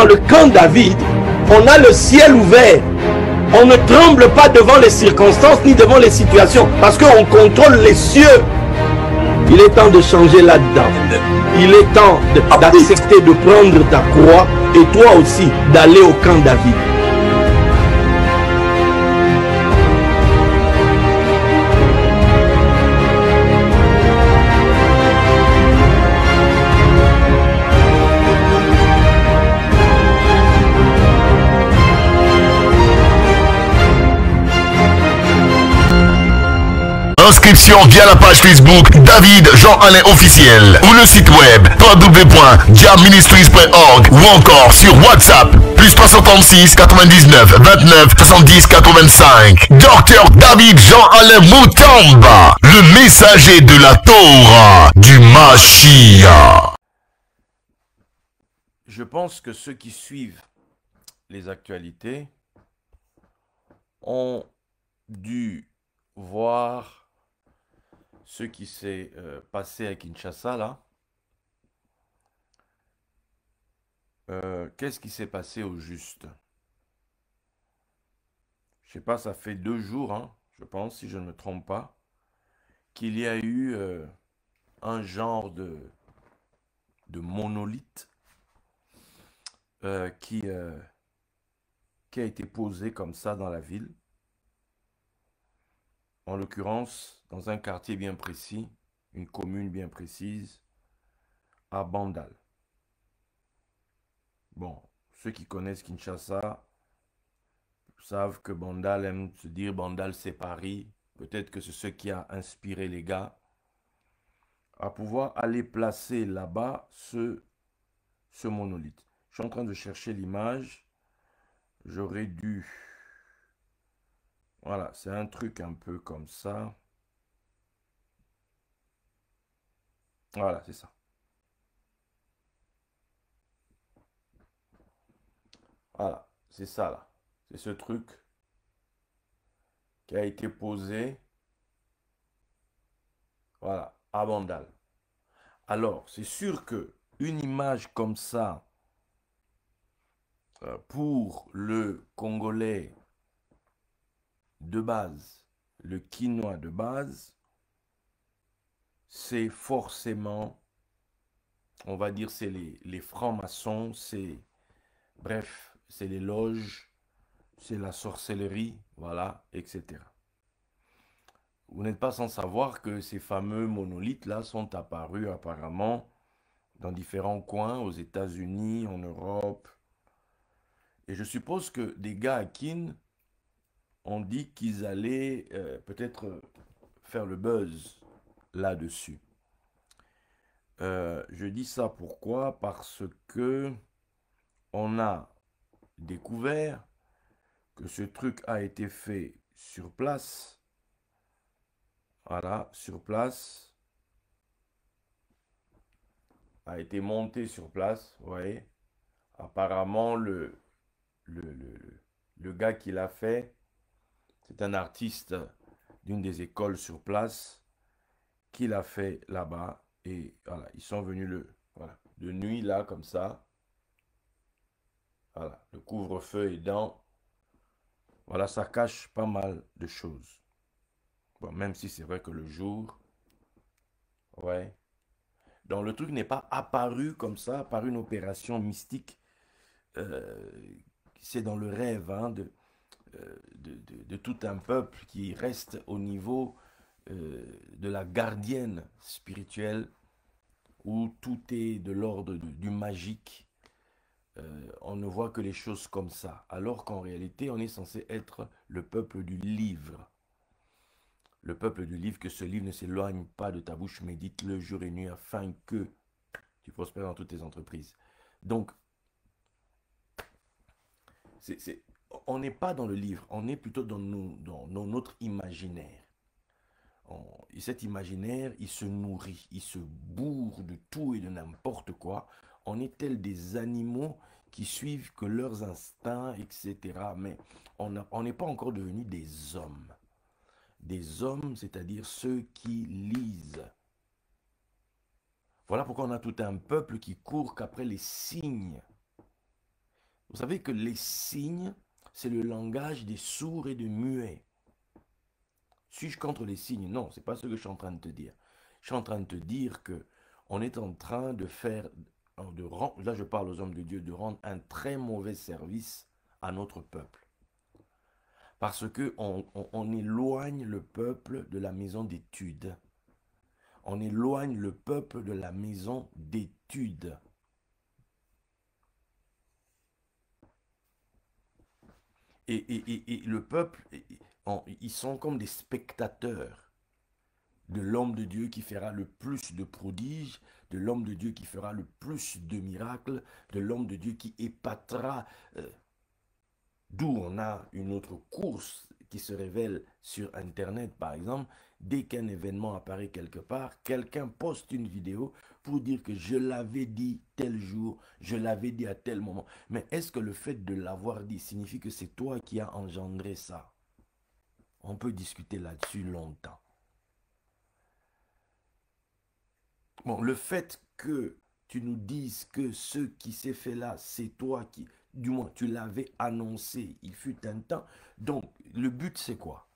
dans le camp David, on a le ciel ouvert. On ne tremble pas devant les circonstances ni devant les situations parce qu'on contrôle les cieux. Il est temps de changer là-dedans. Il est temps d'accepter de prendre ta croix et toi aussi d'aller au camp David. Inscription via la page Facebook David Jean-Alain officiel ou le site web www.diaministries.org ou encore sur WhatsApp plus 336 99 29 70 85. Docteur David Jean-Alain Moutamba, le messager de la Torah du Mashiach. Je pense que ceux qui suivent les actualités ont dû voir ce qui s'est passé à Kinshasa, là. Qu'est-ce qui s'est passé au juste? Je sais pas, ça fait 2 jours, hein, je pense, si je ne me trompe pas, qu'il y a eu un genre de monolithe qui a été posé comme ça dans la ville. En l'occurrence, dans un quartier bien précis, une commune bien précise, à Bandal. Bon, ceux qui connaissent Kinshasa savent que Bandal aime se dire Bandal c'est Paris. Peut-être que c'est ce qui a inspiré les gars à pouvoir aller placer là-bas ce monolithe. Je suis en train de chercher l'image. J'aurais dû... Voilà, c'est un truc un peu comme ça. Voilà, c'est ça. Voilà, c'est ça là. C'est ce truc qui a été posé, voilà, à Bandal. Alors, c'est sûr que une image comme ça, pour le Congolais de base, le Quinois de base, c'est forcément, on va dire, c'est les francs-maçons, c'est, bref, c'est les loges, c'est la sorcellerie, voilà, etc. Vous n'êtes pas sans savoir que ces fameux monolithes-là sont apparus apparemment dans différents coins, aux États-Unis, en Europe. Et je suppose que des gars à Kin ont dit qu'ils allaient peut-être faire le buzz là-dessus. Je dis ça pourquoi? Parce que on a découvert que ce truc a été fait sur place. Voilà, sur place. A été monté sur place, vous voyez. Apparemment, le gars qui l'a fait, c'est un artiste d'une des écoles sur place qui l'a fait là-bas. Et voilà, ils sont venus de nuit là, comme ça. Voilà, le couvre-feu aidant. Voilà, ça cache pas mal de choses. Bon, même si c'est vrai que le jour, ouais. Donc le truc n'est pas apparu comme ça, par une opération mystique. C'est dans le rêve hein, de tout un peuple qui reste au niveau de la gardienne spirituelle, où tout est de l'ordre du magique. On ne voit que les choses comme ça, alors qu'en réalité, on est censé être le peuple du livre. Le peuple du livre, que ce livre ne s'éloigne pas de ta bouche, médite-le jour et nuit, afin que tu prospères dans toutes tes entreprises. Donc, on n'est pas dans le livre, on est plutôt dans notre imaginaire. Et cet imaginaire, il se nourrit, il se bourre de tout et de n'importe quoi. On est tels des animaux qui suivent que leurs instincts, etc. Mais on n'est pas encore devenus des hommes. Des hommes, c'est-à-dire ceux qui lisent. Voilà pourquoi on a tout un peuple qui court qu'après les signes. Vous savez que les signes, c'est le langage des sourds et des muets. Suis-je contre les signes? Non, c'est pas ce que je suis en train de te dire. Je suis en train de te dire que on est en train de faire, là je parle aux hommes de Dieu, de rendre un très mauvais service à notre peuple. Parce que on éloigne le peuple de la maison d'études. On éloigne le peuple de la maison d'études. Et le peuple, ils sont comme des spectateurs de l'homme de Dieu qui fera le plus de prodiges, de l'homme de Dieu qui fera le plus de miracles, de l'homme de Dieu qui épatera. D'où on a une autre course qui se révèle sur Internet, par exemple. Dès qu'un événement apparaît quelque part, quelqu'un poste une vidéo pour dire que je l'avais dit tel jour, je l'avais dit à tel moment. Mais est-ce que le fait de l'avoir dit signifie que c'est toi qui as engendré ça? On peut discuter là-dessus longtemps. Bon, le fait que tu nous dises que ce qui s'est fait là, c'est toi qui, du moins, tu l'avais annoncé, il fut un temps. Donc, le but, c'est quoi?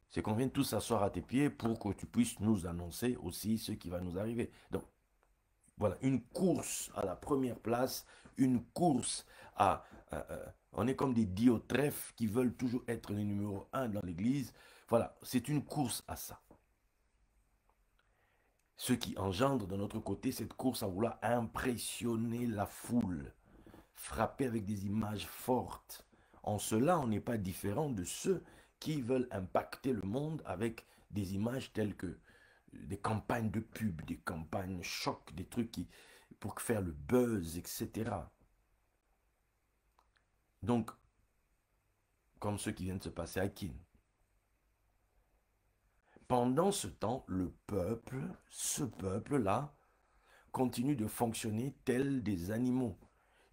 C'est qu'on vienne tous s'asseoir à tes pieds pour que tu puisses nous annoncer aussi ce qui va nous arriver. Donc, voilà, une course à la première place, une course à... on est comme des Diotrephes qui veulent toujours être les numéro 1 dans l'église. Voilà, c'est une course à ça. Ce qui engendre de notre côté cette course à vouloir impressionner la foule, frapper avec des images fortes. En cela, on n'est pas différent de ceux qui veulent impacter le monde avec des images telles que des campagnes de pub, des campagnes choc, des trucs pour faire le buzz, etc. Donc, comme ce qui vient de se passer à Kin. Pendant ce temps, le peuple, ce peuple-là, continue de fonctionner tel des animaux.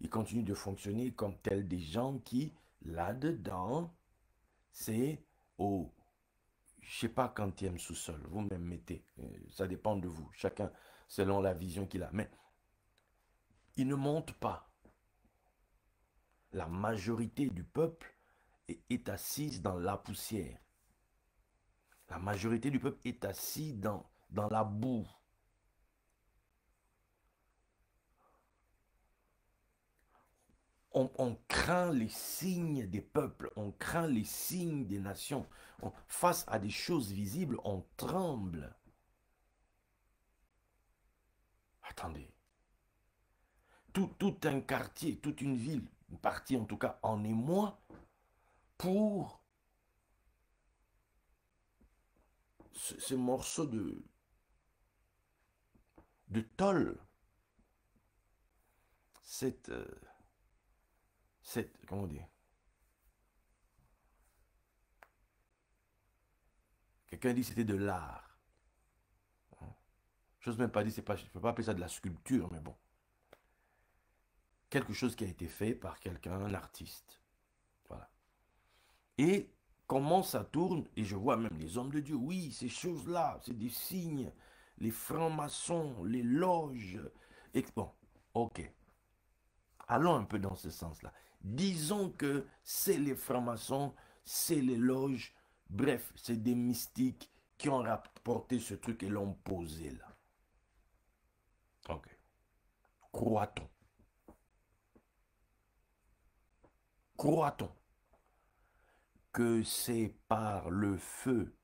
Il continue de fonctionner comme tel des gens qui, là-dedans, c'est au, je sais pas quantième sous-sol, vous-même mettez, ça dépend de vous, chacun selon la vision qu'il a. Mais il ne monte pas. La majorité du peuple est assise dans la poussière. La majorité du peuple est assis dans la boue. On craint les signes des peuples, on craint les signes des nations. Face à des choses visibles, on tremble. Attendez. Tout un quartier, toute une ville, une partie en tout cas, en émoi pour ce morceau de tôle. Comment dire? Quelqu'un dit que c'était de l'art. Je n'ose même pas dire, je ne peux pas appeler ça de la sculpture, mais bon. Quelque chose qui a été fait par quelqu'un, un artiste. Voilà. Et comment ça tourne, et je vois même les hommes de Dieu, oui, ces choses-là, c'est des signes, les francs-maçons, les loges. Et bon, ok. Allons un peu dans ce sens-là. Disons que c'est les francs-maçons, c'est les loges, bref, c'est des mystiques qui ont rapporté ce truc et l'ont posé là. Ok. Croit-on? Croit-on que c'est par le feu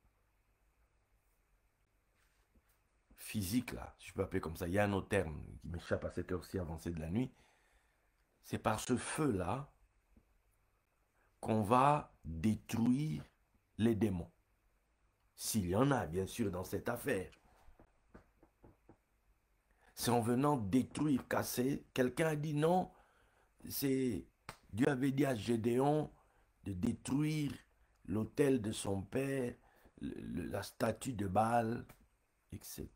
physique, là, si je peux appeler comme ça, il y a un autre terme qui m'échappe à cette heure-ci avancée de la nuit, c'est par ce feu-là qu'on va détruire les démons. S'il y en a, bien sûr, dans cette affaire. C'est en venant détruire, casser. Quelqu'un a dit non, Dieu avait dit à Gédéon de détruire l'autel de son père, la statue de Baal, etc.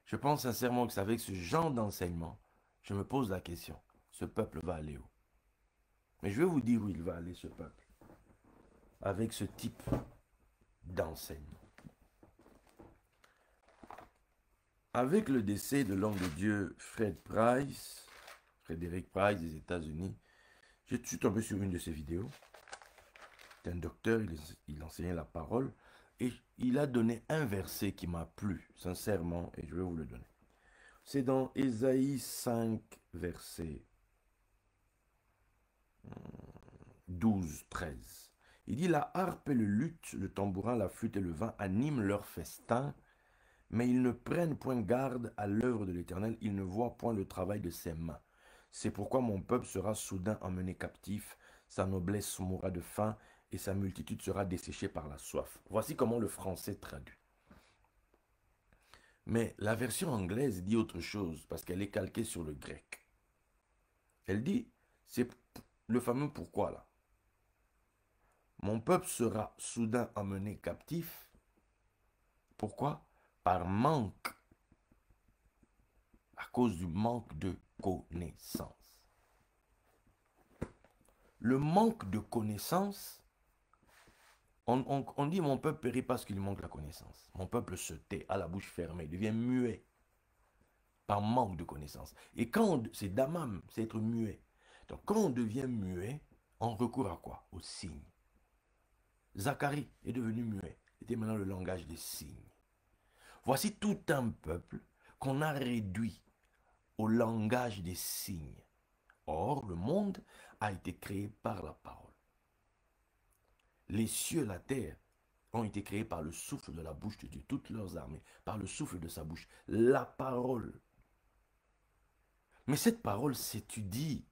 Je pense sincèrement que c'est avec ce genre d'enseignement, je me pose la question, ce peuple va aller où? Mais je vais vous dire où il va aller, ce peuple, avec ce type d'enseignement. Avec le décès de l'homme de Dieu Fred Price, Frédéric Price des États-Unis. Je suis tombé sur une de ses vidéos. C'est un docteur, il enseignait la parole. Et il a donné un verset qui m'a plu, sincèrement, et je vais vous le donner. C'est dans Ésaïe 5, verset 12, 13. Il dit, la harpe et le luth, le tambourin, la flûte et le vin animent leur festin, mais ils ne prennent point garde à l'œuvre de l'Éternel, ils ne voient point le travail de ses mains. C'est pourquoi mon peuple sera soudain emmené captif, sa noblesse mourra de faim, et sa multitude sera desséchée par la soif. Voici comment le français traduit. Mais la version anglaise dit autre chose, parce qu'elle est calquée sur le grec. Elle dit, c'est le fameux pourquoi là. Mon peuple sera soudain emmené captif. Pourquoi? Par manque, à cause du manque de connaissance. Le manque de connaissance, on dit mon peuple périt parce qu'il manque la connaissance. Mon peuple se tait, à la bouche fermée, devient muet par manque de connaissance. Et quand c'est damam, c'est être muet. Donc quand on devient muet, on recourt à quoi? Aux signes. Zacharie est devenu muet. C'était maintenant le langage des signes. Voici tout un peuple qu'on a réduit au langage des signes. Or, le monde a été créé par la parole. Les cieux, la terre ont été créés par le souffle de la bouche de Dieu, toutes leurs armées, par le souffle de sa bouche, la parole. Mais cette parole s'étudie.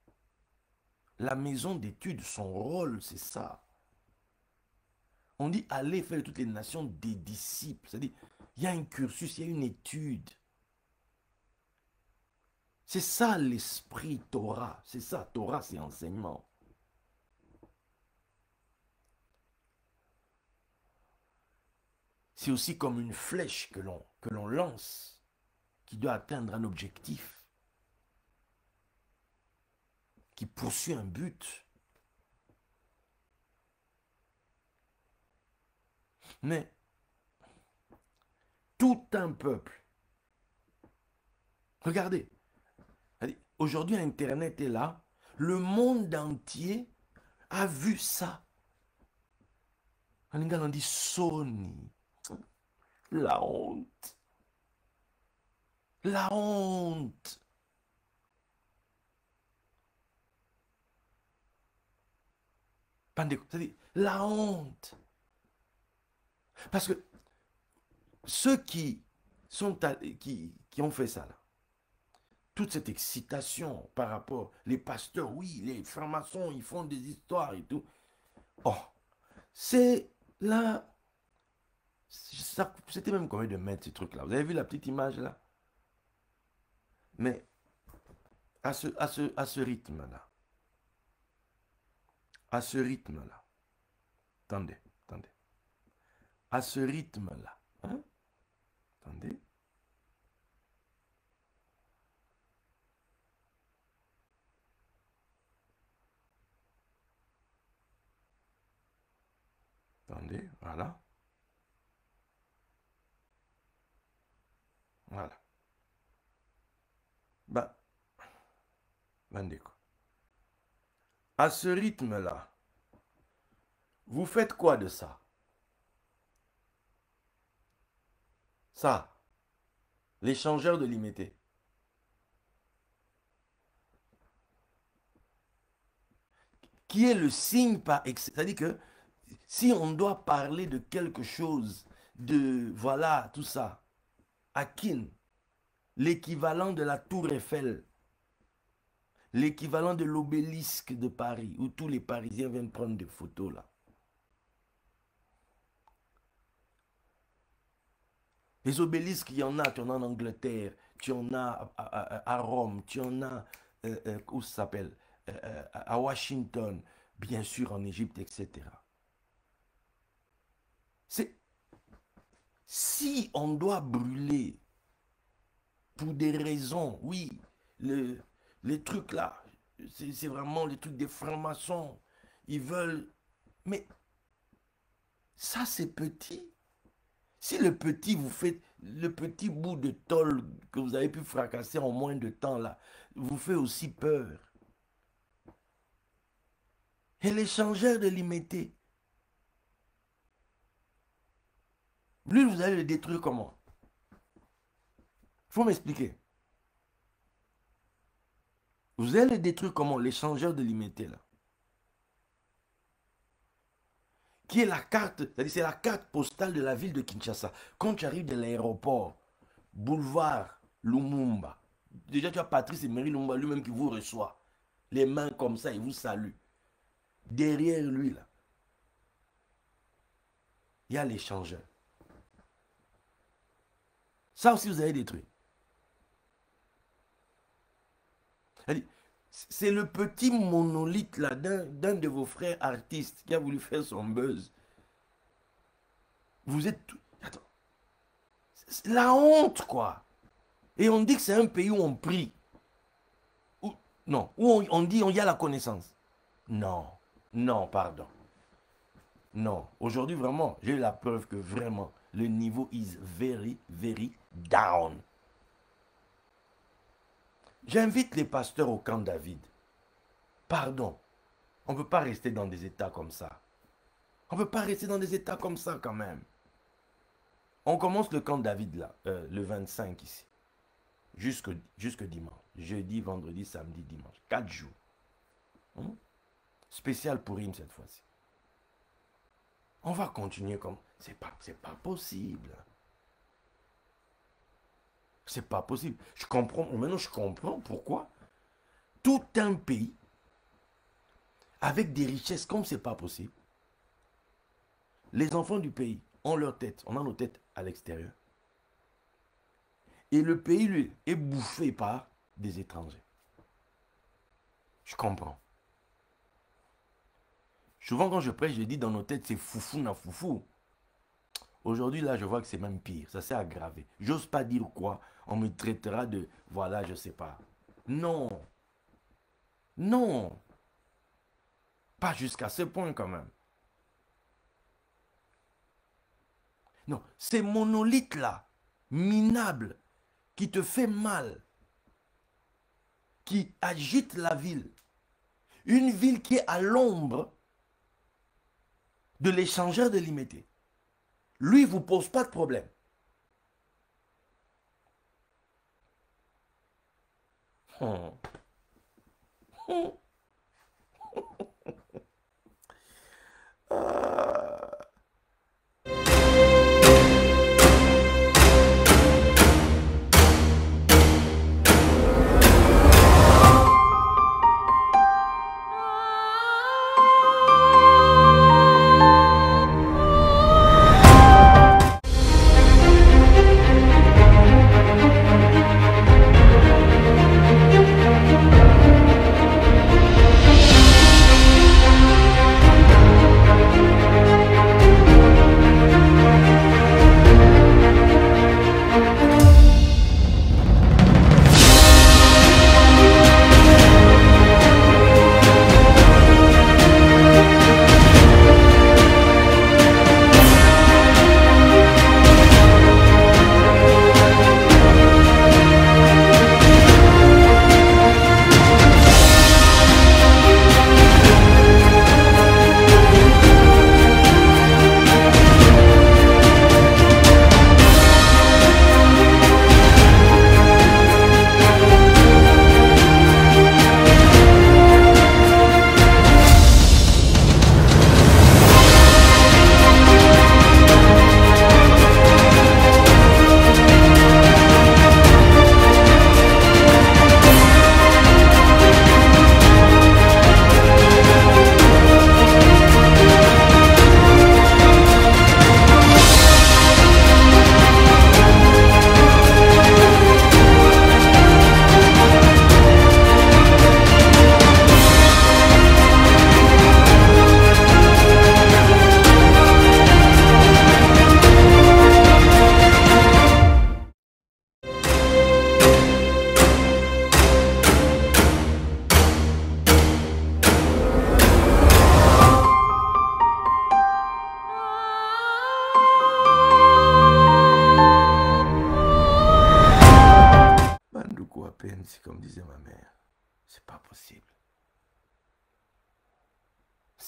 La maison d'études, son rôle, c'est ça. On dit, allez faire de toutes les nations des disciples. C'est-à-dire, il y a un cursus, il y a une étude. C'est ça l'esprit Torah. C'est ça, Torah, c'est enseignement. C'est aussi comme une flèche que l'on lance, qui doit atteindre un objectif, qui poursuit un but. Mais tout un peuple, regardez, aujourd'hui Internet est là, le monde entier a vu ça. En anglais on dit Sony. La honte. La honte. C'est-à-dire la honte. Parce que ceux qui ont fait ça, là, toute cette excitation par rapport, les pasteurs, oui, les francs-maçons, ils font des histoires et tout. Oh, c'est là, c'était même combien de mètres ces trucs-là. Vous avez vu la petite image là? Mais à ce rythme-là, attendez, à ce rythme-là, hein? Attendez. Attendez, voilà. Voilà. Ben, quoi. À ce rythme-là, vous faites quoi de ça? Ça, l'échangeur de limité. Qui est le signe par excès. C'est-à-dire que si on doit parler de quelque chose, de voilà, tout ça, Akin, l'équivalent de la tour Eiffel, l'équivalent de l'obélisque de Paris, où tous les Parisiens viennent prendre des photos là. Les obélisques, il y en a, tu en as en Angleterre, tu en as à Rome, tu en as, où ça s'appelle, à Washington, bien sûr en Égypte, etc. Si on doit brûler pour des raisons, oui, les trucs là, c'est vraiment les trucs des francs-maçons, ils veulent, mais ça c'est petit. Si le petit vous fait, le petit bout de tôle que vous avez pu fracasser en moins de temps là, vous fait aussi peur. Et l'échangeur de l'imité, lui, vous allez le détruire comment? Il faut m'expliquer. Vous allez le détruire comment? L'échangeur de l'imité là. Qui est la carte, c'est-à-dire c'est la carte postale de la ville de Kinshasa. Quand tu arrives de l'aéroport, boulevard Lumumba, déjà tu as Patrice Emery Lumumba lui-même qui vous reçoit. Les mains comme ça, il vous salue. Derrière lui, là, il y a l'échangeur. Ça aussi, vous avez détruit. C'est le petit monolithe là d'un de vos frères artistes qui a voulu faire son buzz. Vous êtes... Attends. C'est la honte, quoi. Et on dit que c'est un pays où on prie. Non, où on dit il y a la connaissance. Non, non, pardon. Non, aujourd'hui vraiment, j'ai la preuve que vraiment, le niveau is very, very down. J'invite les pasteurs au camp David. Pardon, on ne peut pas rester dans des états comme ça. On ne peut pas rester dans des états comme ça quand même. On commence le camp David là, le 25 ici. Jusque dimanche. Jeudi, vendredi, samedi, dimanche. 4 jours. Spécial pour Rim cette fois-ci. On va continuer comme... C'est pas possible. C'est pas possible. Je comprends. Maintenant, je comprends pourquoi tout un pays avec des richesses comme c'est pas possible. Les enfants du pays ont leur tête. On a nos têtes à l'extérieur. Et le pays, lui, est bouffé par des étrangers. Je comprends. Souvent, quand je prêche, je dis dans nos têtes, c'est foufou na foufou. Aujourd'hui, là, je vois que c'est même pire. Ça s'est aggravé. J'ose pas dire quoi. On me traitera de... Voilà, je sais pas. Non. Non. Pas jusqu'à ce point, quand même. Non. Ces monolithes-là, minables, qui te fait mal, qui agitent la ville. Une ville qui est à l'ombre de l'échangeur de l'imité. Lui, il ne vous pose pas de problème.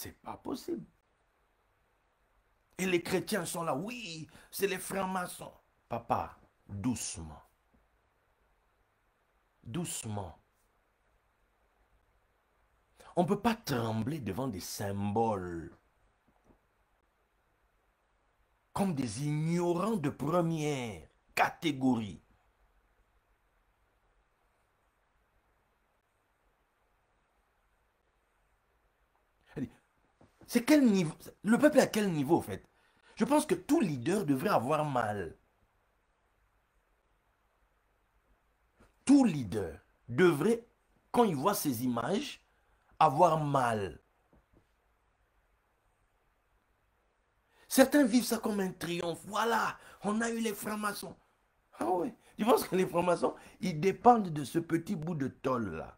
C'est pas possible. Et les chrétiens sont là, oui, c'est les francs-maçons. Papa, doucement. Doucement. On ne peut pas trembler devant des symboles comme des ignorants de première catégorie. C'est quel niveau? Le peuple est à quel niveau, en fait? Je pense que tout leader devrait avoir mal. Tout leader devrait, quand il voit ces images, avoir mal. Certains vivent ça comme un triomphe. Voilà, on a eu les francs-maçons. Ah ouais, je pense que les francs-maçons, ils dépendent de ce petit bout de tôle-là.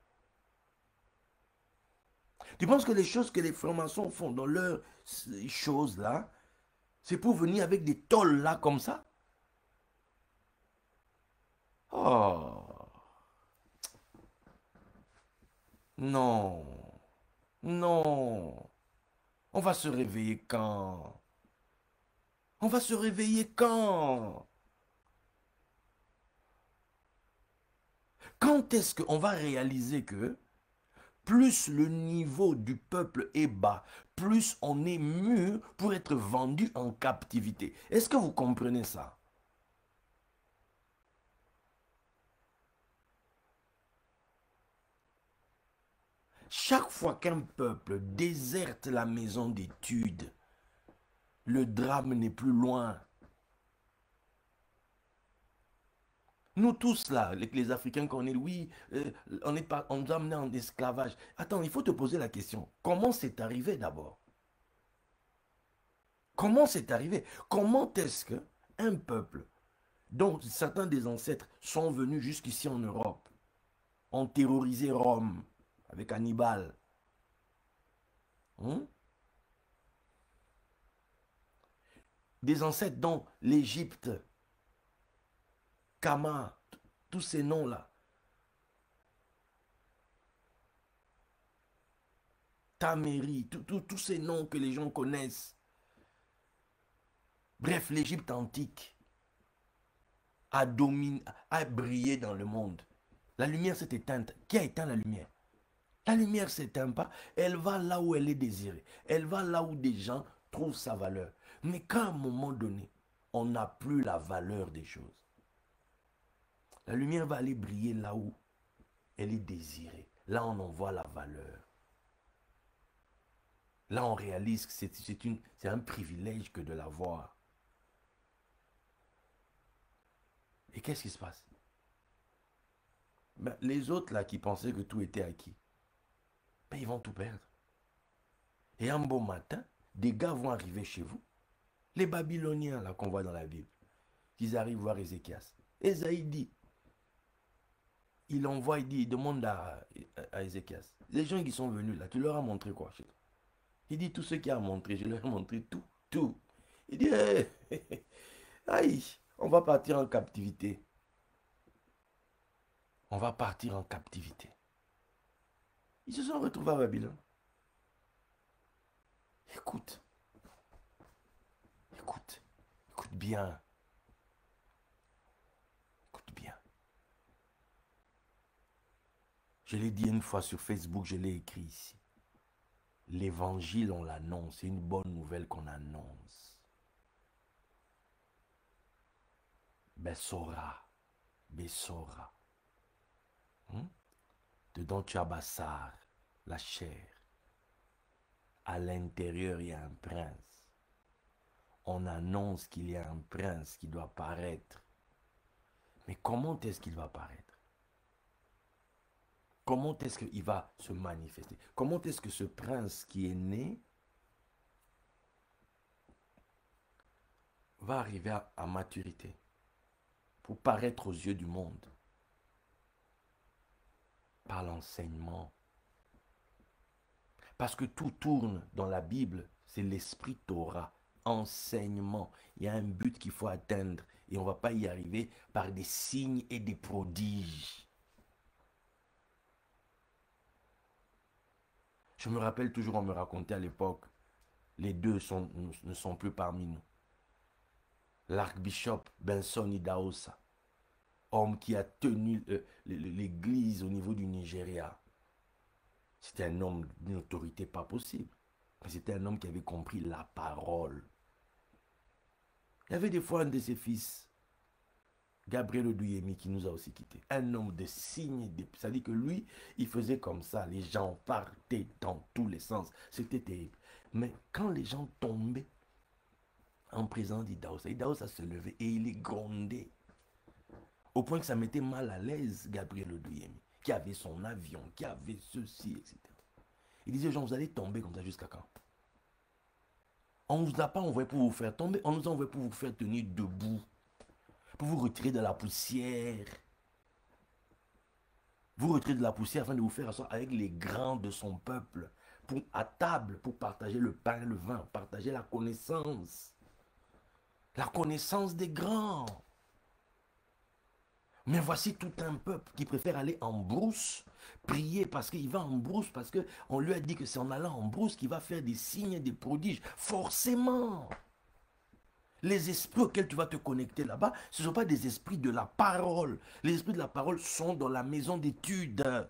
Tu penses que les choses que les francs-maçons font dans leurs choses-là, c'est pour venir avec des tôles-là comme ça? Oh. Non. Non. On va se réveiller quand? On va se réveiller quand? Quand est-ce qu'on va réaliser que plus le niveau du peuple est bas, plus on est mûr pour être vendu en captivité? Est-ce que vous comprenez ça? Chaque fois qu'un peuple déserte la maison d'études, le drame n'est plus loin. Nous tous là, les Africains qu'on est, oui, on nous a amenés en esclavage. Attends, il faut te poser la question. Comment c'est arrivé d'abord? Comment c'est arrivé? Comment est-ce qu'un peuple dont certains des ancêtres sont venus jusqu'ici en Europe, ont terrorisé Rome avec Hannibal, des ancêtres dont l'Égypte, Kama, tous ces noms-là, Taméri, tous ces noms que les gens connaissent. Bref, l'Égypte antique a brillé dans le monde. La lumière s'est éteinte. Qui a éteint la lumière? La lumière ne s'éteint pas. Elle va là où elle est désirée. Elle va là où des gens trouvent sa valeur. Mais qu'à un moment donné, on n'a plus la valeur des choses. La lumière va aller briller là où elle est désirée. Là, on en voit la valeur. Là, on réalise que c'est un privilège que de la voir. Et qu'est-ce qui se passe? Ben, les autres là qui pensaient que tout était acquis, ben, ils vont tout perdre. Et un beau matin, des gars vont arriver chez vous. Les Babyloniens là qu'on voit dans la Bible, ils arrivent voir Ézéchias. Ésaïe dit, il demande à Ézéchias, les gens qui sont venus là, tu leur as montré quoi chez toi? Il dit, tous ceux qui ont montré, je leur ai montré tout, tout. Il dit, hey, aïe, on va partir en captivité. On va partir en captivité. Ils se sont retrouvés à Babylone. Écoute bien. Écoute bien. Je l'ai dit une fois sur Facebook, je l'ai écrit ici. L'évangile, on l'annonce. C'est une bonne nouvelle qu'on annonce. Bessora. Dedans, tu as Bassar, la chair. À l'intérieur, il y a un prince. On annonce qu'il y a un prince qui doit paraître. Mais comment est-ce qu'il va paraître? Comment est-ce qu'il va se manifester? Comment est-ce que ce prince qui est né va arriver à maturité pour paraître aux yeux du monde? Par l'enseignement. Parce que tout tourne dans la Bible, c'est l'esprit Torah, enseignement. Il y a un but qu'il faut atteindre et on ne va pas y arriver par des signes et des prodiges. Je me rappelle toujours, on me racontait à l'époque, les deux ne sont plus parmi nous. L'archbishop Benson Idahosa, homme qui a tenu l'église au niveau du Nigeria. C'était un homme d'une autorité pas possible. Mais c'était un homme qui avait compris la parole. Il y avait des fois un de ses fils, Gabriel Oduyemi, qui nous a aussi quittés. Un homme de signes, c'est-à-dire que lui, il faisait comme ça. Les gens partaient dans tous les sens. C'était terrible. Mais quand les gens tombaient en présence d'Idahosa, Idahosa se levait et il les grondait. Au point que ça mettait mal à l'aise Gabriel Oduyemi, qui avait son avion, qui avait ceci, etc. Il disait aux gens, vous allez tomber comme ça jusqu'à quand? On ne vous a pas envoyé pour vous faire tomber, on nous a envoyé pour vous faire tenir debout, pour vous retirer de la poussière. Vous retirez de la poussière afin de vous faire asseoir avec les grands de son peuple, à table, pour partager le pain et le vin, partager la connaissance. La connaissance des grands. Mais voici tout un peuple qui préfère aller en brousse, prier parce qu'il va en brousse, parce qu'on lui a dit que c'est en allant en brousse qu'il va faire des signes et des prodiges. Forcément. Les esprits auxquels tu vas te connecter là-bas, ce ne sont pas des esprits de la parole. Les esprits de la parole sont dans la maison d'études.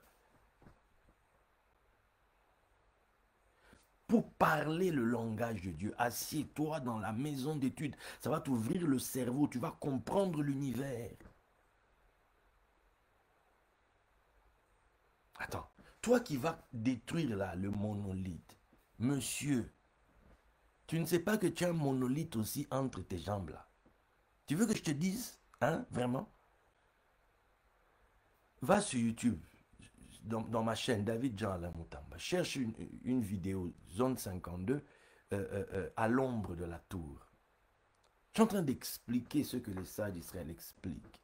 Pour parler le langage de Dieu, assieds-toi dans la maison d'études. Ça va t'ouvrir le cerveau, tu vas comprendre l'univers. Attends, toi qui vas détruire là le monolithe, monsieur, tu ne sais pas que tu as un monolithe aussi entre tes jambes là. Tu veux que je te dise, hein, vraiment? Va sur YouTube, dans ma chaîne, David Jean Alain Moutamba, cherche une vidéo, zone 52, à l'ombre de la tour. Je suis en train d'expliquer ce que les sages d'Israël expliquent.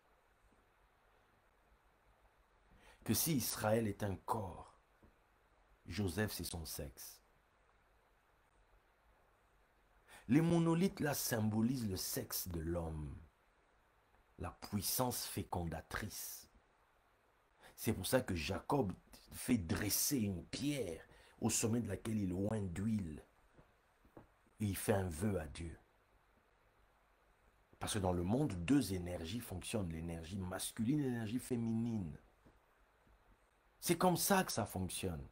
Que si Israël est un corps, Joseph c'est son sexe. Les monolithes là symbolisent le sexe de l'homme, la puissance fécondatrice. C'est pour ça que Jacob fait dresser une pierre au sommet de laquelle il oint d'huile. Et il fait un vœu à Dieu. Parce que dans le monde, deux énergies fonctionnent, l'énergie masculine et l'énergie féminine. C'est comme ça que ça fonctionne.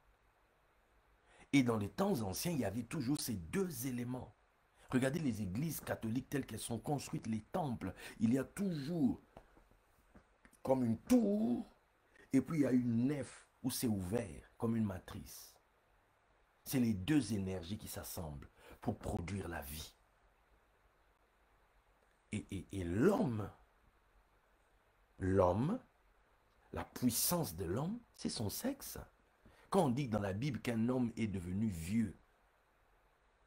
Et dans les temps anciens, il y avait toujours ces deux éléments. Regardez les églises catholiques telles qu'elles sont construites, les temples. Il y a toujours comme une tour, et puis il y a une nef où c'est ouvert, comme une matrice. C'est les deux énergies qui s'assemblent pour produire la vie. Et l'homme, la puissance de l'homme, c'est son sexe. Quand on dit dans la Bible qu'un homme est devenu vieux,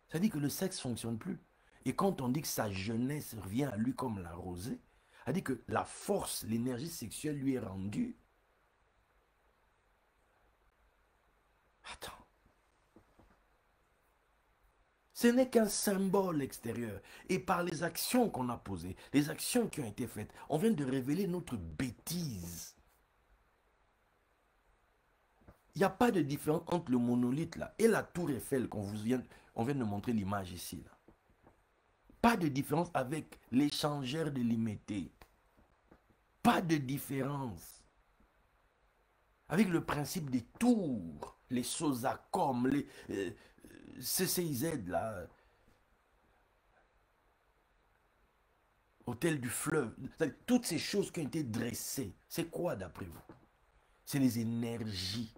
ça dit que le sexe ne fonctionne plus. Et quand on dit que sa jeunesse revient à lui comme la rosée, ça dit que la force, l'énergie sexuelle lui est rendue. Attends. Ce n'est qu'un symbole extérieur. Et par les actions qu'on a posées, les actions qui ont été faites, on vient de révéler notre bêtise. Il n'y a pas de différence entre le monolithe là et la tour Eiffel qu'on on vient de montrer l'image ici. Là. Pas de différence avec l'échangeur de Limété. Pas de différence. Avec le principe des tours, les Sosacom, les CCIZ là. Hôtel du Fleuve. Toutes ces choses qui ont été dressées, c'est quoi d'après vous? C'est les énergies.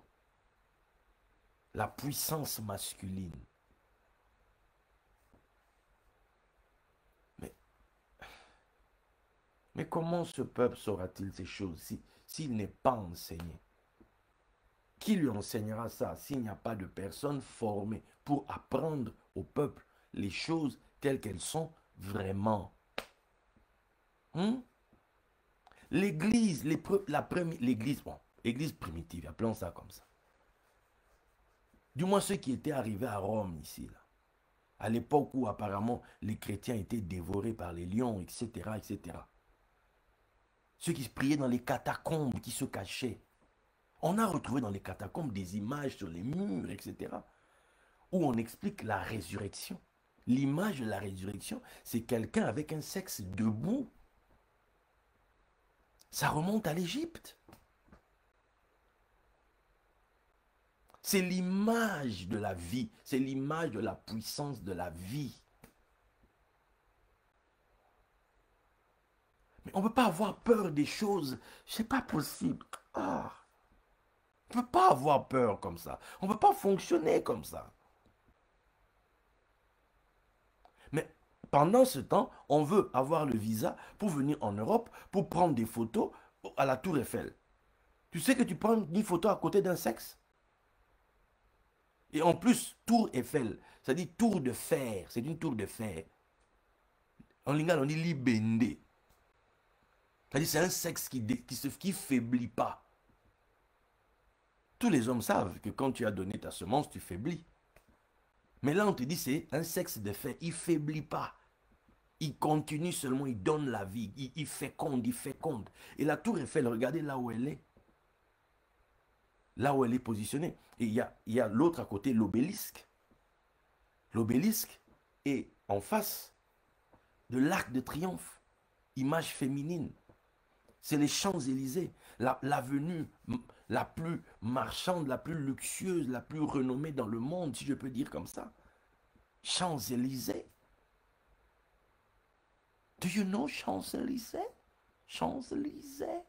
La puissance masculine. Mais comment ce peuple saura-t-il ces choses s'il n'est pas enseigné? Qui lui enseignera ça s'il n'y a pas de personnes formées pour apprendre au peuple les choses telles qu'elles sont vraiment? L'église, l'église primitive, appelons ça comme ça. Du moins ceux qui étaient arrivés à Rome ici, là. À l'époque où apparemment les chrétiens étaient dévorés par les lions, etc., etc. Ceux qui priaient dans les catacombes, qui se cachaient. On a retrouvé dans les catacombes des images sur les murs, etc. où on explique la résurrection. L'image de la résurrection, c'est quelqu'un avec un sexe debout. Ça remonte à l'Égypte. C'est l'image de la vie, c'est l'image de la puissance de la vie. Mais on ne peut pas avoir peur des choses, c'est pas possible. Ah. On ne peut pas avoir peur comme ça. On ne peut pas fonctionner comme ça. Mais pendant ce temps, on veut avoir le visa pour venir en Europe, pour prendre des photos à la Tour Eiffel. Tu sais que tu prends une photo à côté d'un sexe? Et en plus, Tour Eiffel, ça dit tour de fer. C'est une tour de fer. En lingala, on dit libende. C'est-à-dire c'est un sexe qui faiblit pas. Tous les hommes savent que quand tu as donné ta semence, tu faiblis. Mais là, on te dit c'est un sexe de fer. Il faiblit pas. Il continue seulement, il donne la vie. Il féconde, il féconde. Et la tour Eiffel, regardez là où elle est. Là où elle est positionnée. Et il y a l'autre à côté, l'obélisque. L'obélisque est en face de l'Arc de Triomphe. Image féminine. C'est les Champs-Élysées. L'avenue la plus marchande, la plus luxueuse, la plus renommée dans le monde, si je peux dire comme ça. Champs-Élysées. Do you know Champs-Élysées? Champs-Élysées.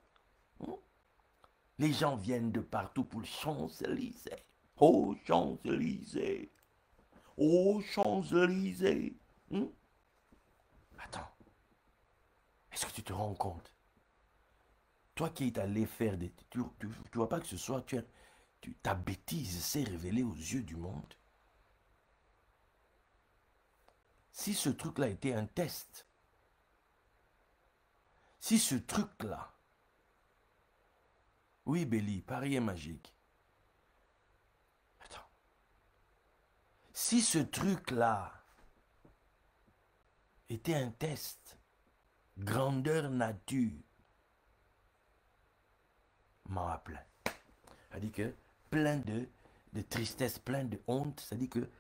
Les gens viennent de partout pour Champs-Élysées. Oh, Champs-Élysées. Oh, Champs-Élysées. Attends. Est-ce que tu te rends compte? Toi qui es allé faire des... Tu vois pas que ce soir, ta bêtise s'est révélée aux yeux du monde? Si ce truc-là était un test, si ce truc-là... Oui, Béli, Paris est magique. Attends. Si ce truc-là était un test, grandeur nature, m'en rappelle. Ça dit que plein de tristesse, plein de honte, ça dit que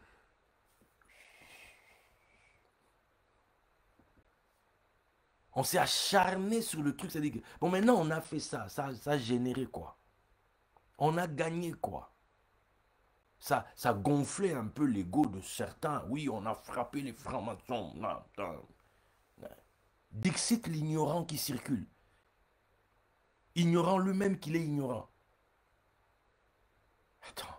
on s'est acharné sur le truc, ça dit que bon maintenant on a fait ça a généré quoi? On a gagné quoi? Ça gonflait un peu l'ego de certains. Oui, on a frappé les francs-maçons. Dixit l'ignorant qui circule. Ignorant lui-même qu'il est ignorant. Attends.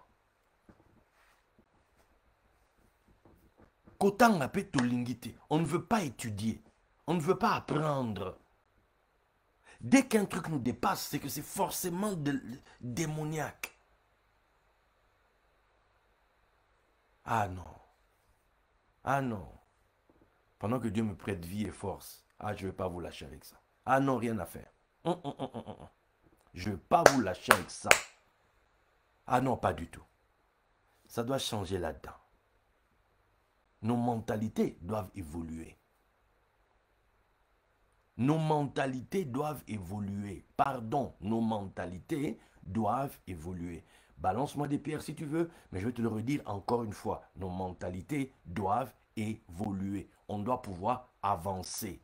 Qu'autant appelle Tolingité, on ne veut pas étudier. On ne veut pas apprendre. Dès qu'un truc nous dépasse, c'est que c'est forcément démoniaque. Ah non. Ah non. Pendant que Dieu me prête vie et force, ah, je ne vais pas vous lâcher avec ça. Ah non, rien à faire. Je ne vais pas vous lâcher avec ça. Ah non, pas du tout. Ça doit changer là-dedans. Nos mentalités doivent évoluer. Nos mentalités doivent évoluer. Pardon, nos mentalités doivent évoluer. Balance-moi des pierres si tu veux, mais je vais te le redire encore une fois. Nos mentalités doivent évoluer. On doit pouvoir avancer.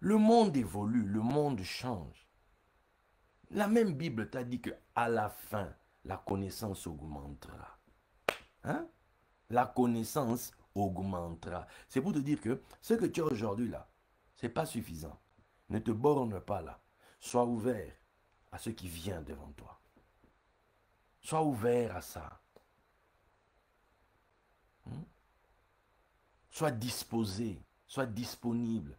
Le monde évolue, le monde change. La même Bible t'a dit qu'à la fin, la connaissance augmentera. Hein? La connaissance augmentera. C'est pour te dire que ce que tu as aujourd'hui là, ce n'est pas suffisant. Ne te borne pas là. Sois ouvert à ce qui vient devant toi. Sois ouvert à ça. Sois disposé, sois disponible.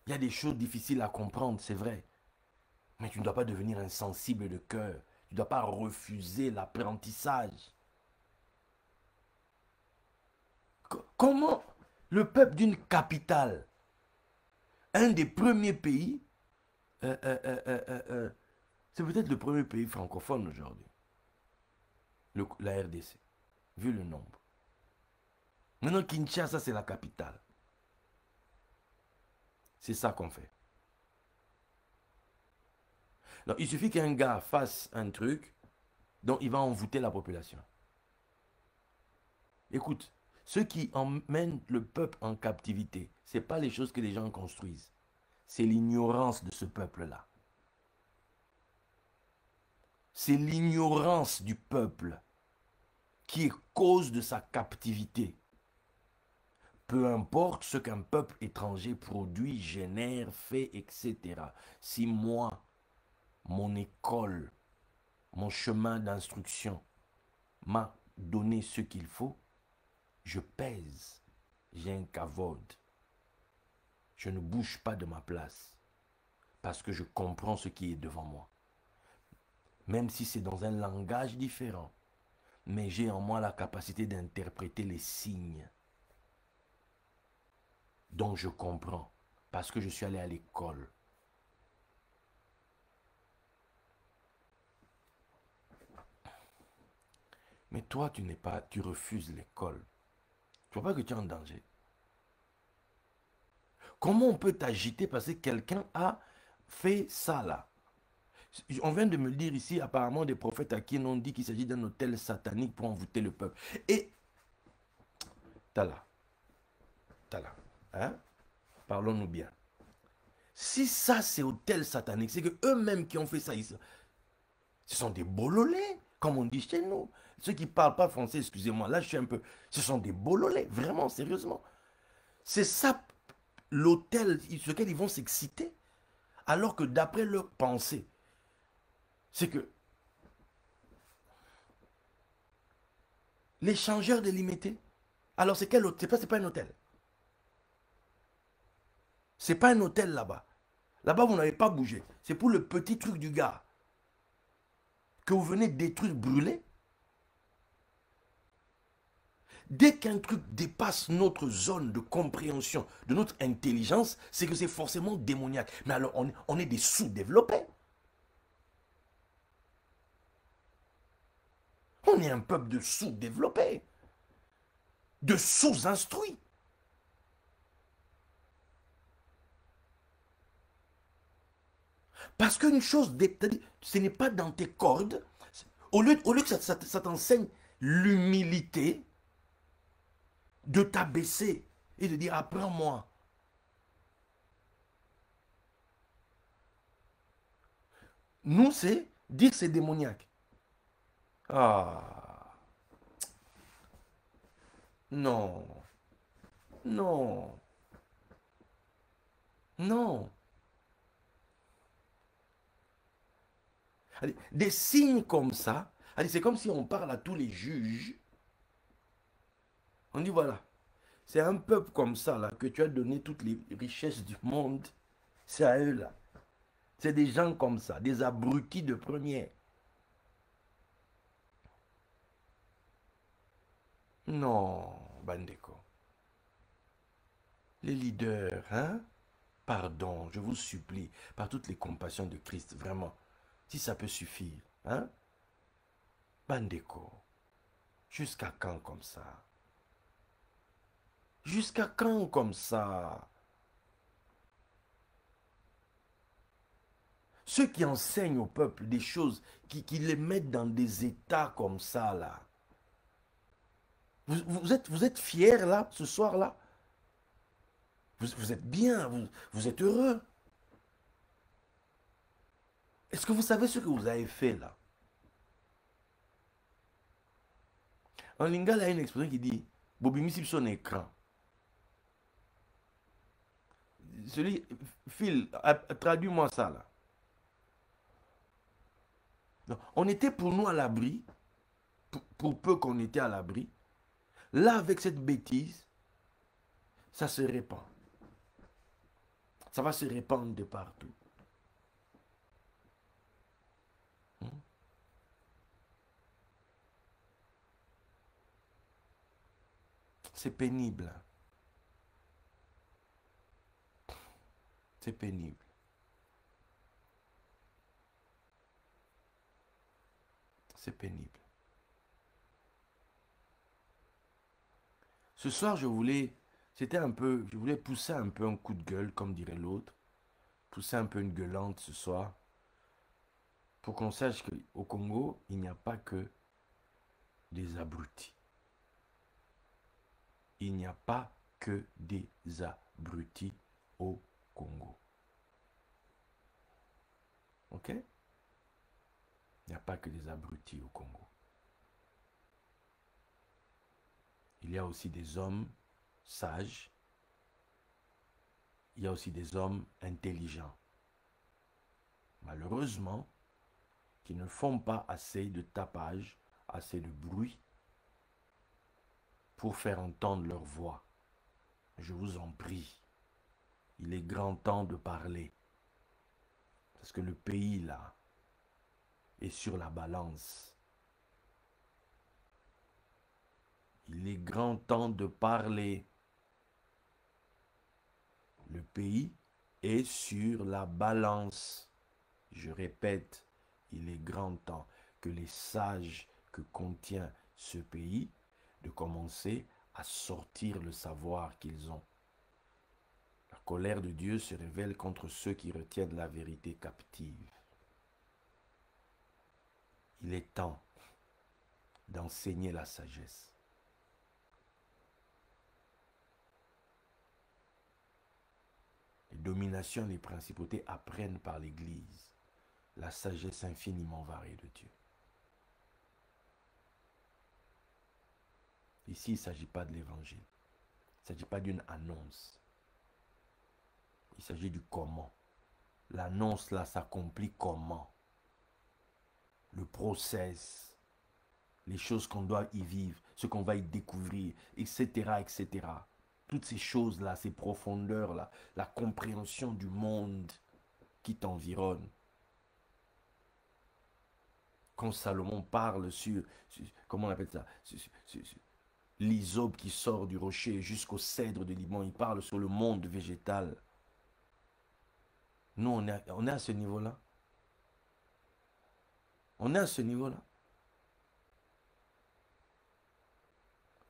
Il y a des choses difficiles à comprendre, c'est vrai. Mais tu ne dois pas devenir insensible de cœur. Tu ne dois pas refuser l'apprentissage. Comment le peuple d'une capitale, un des premiers pays, c'est peut-être le premier pays francophone aujourd'hui, la RDC, vu le nombre. Maintenant, Kinshasa, c'est la capitale. C'est ça qu'on fait. Donc, il suffit qu'un gars fasse un truc, donc il va envoûter la population. Écoute, ceux qui emmènent le peuple en captivité, ce n'est pas les choses que les gens construisent. C'est l'ignorance de ce peuple-là. C'est l'ignorance du peuple qui est cause de sa captivité. Peu importe ce qu'un peuple étranger produit, génère, fait, etc. Si moi, mon école, mon chemin d'instruction m'a donné ce qu'il faut, je pèse, j'ai un kavod. Je ne bouge pas de ma place parce que je comprends ce qui est devant moi. Même si c'est dans un langage différent, mais j'ai en moi la capacité d'interpréter les signes. Donc je comprends parce que je suis allé à l'école. Mais toi, tu refuses l'école. Tu vois pas que tu es en danger. Comment on peut t'agiter parce que quelqu'un a fait ça là? On vient de me le dire ici, apparemment des prophètes à qui on dit qu'il s'agit d'un hôtel satanique pour envoûter le peuple. Et, Tala, hein? Parlons-nous bien. Si ça c'est hôtel satanique, c'est que eux-mêmes qui ont fait ça ici, ce sont des bololés, comme on dit chez nous. Ceux qui ne parlent pas français, excusez-moi, là je suis un peu... Ce sont des bololés, vraiment, sérieusement. C'est ça l'hôtel sur lequel ils vont s'exciter. Alors que d'après leur pensée, c'est que l'échangeur délimité, alors c'est quel hôtel? C'est pas un hôtel. C'est pas un hôtel là-bas. Là-bas, vous n'avez pas bougé. C'est pour le petit truc du gars que vous venez détruire, brûler. Dès qu'un truc dépasse notre zone de compréhension, de notre intelligence, c'est que c'est forcément démoniaque. Mais alors, on est des sous-développés. On est un peuple de sous-développés, de sous-instruits. Parce qu'une chose, ce n'est pas dans tes cordes. Au lieu que ça t'enseigne l'humilité, de t'abaisser et de dire apprends-moi. Nous, c'est dire c'est démoniaque. Ah. Non. Non. Non. Allez, des signes comme ça, c'est comme si on parle à tous les juges. On dit voilà, c'est un peuple comme ça là que tu as donné toutes les richesses du monde. C'est à eux là. C'est des gens comme ça, des abrutis de première. Non, Bandeko. Les leaders, hein? Pardon, je vous supplie, par toutes les compassions de Christ, vraiment. Si ça peut suffire, hein? Bandeko. Jusqu'à quand comme ça? Jusqu'à quand comme ça? Ceux qui enseignent au peuple des choses, qui les mettent dans des états comme ça, là. Vous êtes fiers, là, ce soir-là? Vous êtes bien, vous êtes heureux. Est-ce que vous savez ce que vous avez fait, là? En lingala, il y a une expression qui dit « Bobimisi son écran ». Celui, Phil, traduis-moi ça, là. Donc, on était pour nous à l'abri, pour peu qu'on était à l'abri. Là, avec cette bêtise, ça se répand. Ça va se répandre de partout. C'est pénible. C'est pénible. C'est pénible. Ce soir, je voulais pousser un peu un coup de gueule, comme dirait l'autre. Pousser un peu une gueulante ce soir. faut qu'on sache qu'au Congo, il n'y a pas que des abrutis. Il n'y a pas que des abrutis au Congo. Ok? Il n'y a pas que des abrutis au Congo. Il y a aussi des hommes sages. Il y a aussi des hommes intelligents. Malheureusement, qui ne font pas assez de tapage, assez de bruit pour faire entendre leur voix. Je vous en prie, il est grand temps de parler. Parce que le pays, là, est sur la balance. Il est grand temps de parler. Le pays est sur la balance. Je répète, il est grand temps que les sages que contient ce pays de commencer à sortir le savoir qu'ils ont. La colère de Dieu se révèle contre ceux qui retiennent la vérité captive. Il est temps d'enseigner la sagesse. Les dominations et les principautés apprennent par l'Église la sagesse infiniment variée de Dieu. Ici, il ne s'agit pas de l'évangile. Il ne s'agit pas d'une annonce. Il s'agit du comment. L'annonce là s'accomplit comment? Le process, les choses qu'on doit y vivre, ce qu'on va y découvrir, etc., etc. Toutes ces choses-là, ces profondeurs-là, la compréhension du monde qui t'environne. Quand Salomon parle sur comment on appelle ça, l'hysope qui sort du rocher jusqu'au cèdre de Liban, il parle sur le monde végétal. Nous, on est à ce niveau-là. On est à ce niveau-là.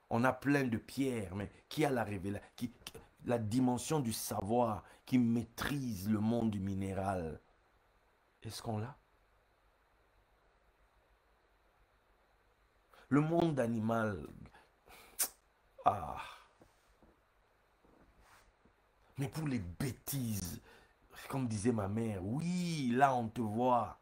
On a plein de pierres, mais qui a la révélation, la dimension du savoir, qui maîtrise le monde du minéral? Est-ce qu'on l'a? Le monde animal, mais pour les bêtises, comme disait ma mère, oui, là on te voit.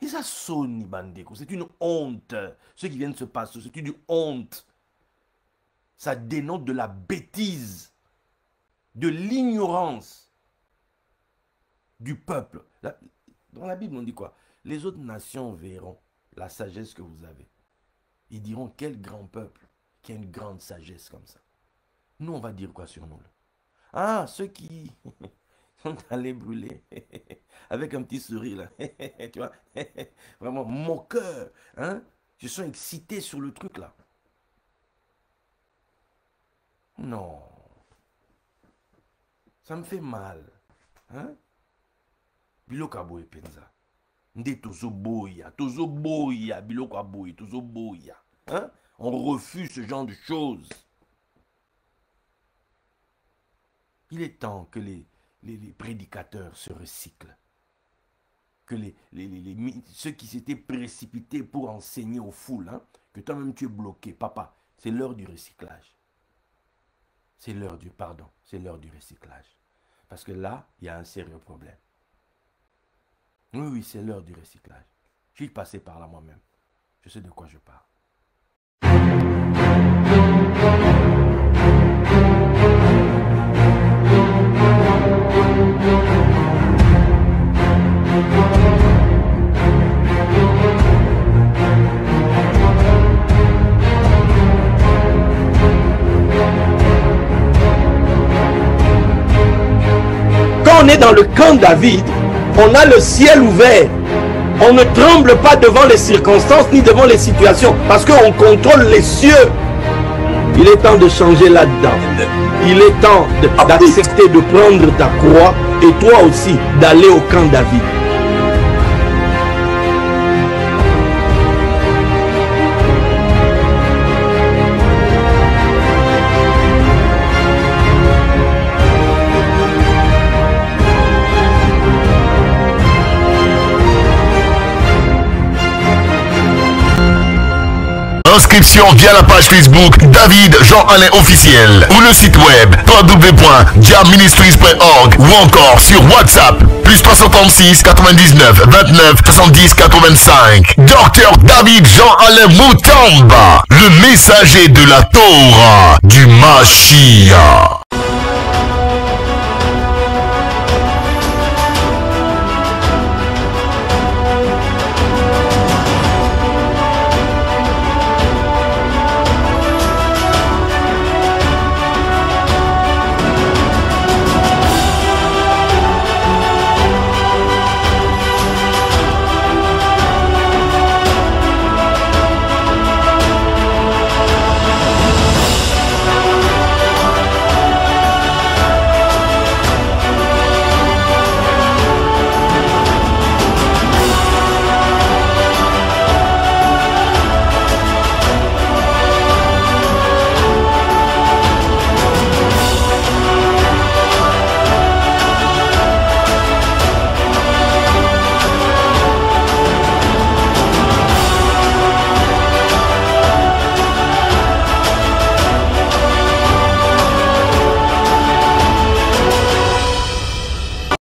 Et ça sonne, Bandeko, c'est une honte. Ce qui vient de se passer, c'est une honte. Ça dénote de la bêtise, de l'ignorance du peuple. Dans la Bible, on dit quoi? Les autres nations verront la sagesse que vous avez. Ils diront, quel grand peuple qui a une grande sagesse comme ça. Nous, on va dire quoi sur nous là? Ah, ceux qui sont allés brûler avec un petit sourire là. Tu vois, vraiment moqueur, hein? Je suis excité sur le truc là. Non, ça me fait mal, hein? Biloko aboye penza. Nde tozo boya, biloko aboye, tozo boya, hein? On refuse ce genre de choses. Il est temps que les prédicateurs se recyclent. Que ceux qui s'étaient précipités pour enseigner aux foules, hein, que toi-même tu es bloqué. Papa, c'est l'heure du recyclage. C'est l'heure du pardon. C'est l'heure du recyclage. Parce que là, il y a un sérieux problème. Oui, oui, c'est l'heure du recyclage. Je suis passé par là moi-même. Je sais de quoi je parle. Quand on est dans le camp David, on a le ciel ouvert. On ne tremble pas devant les circonstances ni devant les situations parce qu'on contrôle les cieux. Il est temps de changer là-dedans. Il est temps d'accepter de prendre ta croix et toi aussi d'aller au camp David. inscriptions via la page Facebook David Jean-Alain Officiel ou le site web www.diaministries.org ou encore sur WhatsApp plus 336 99 29 70 85. Docteur David Jean-Alain Moutamba, le messager de la Torah du Mashiach.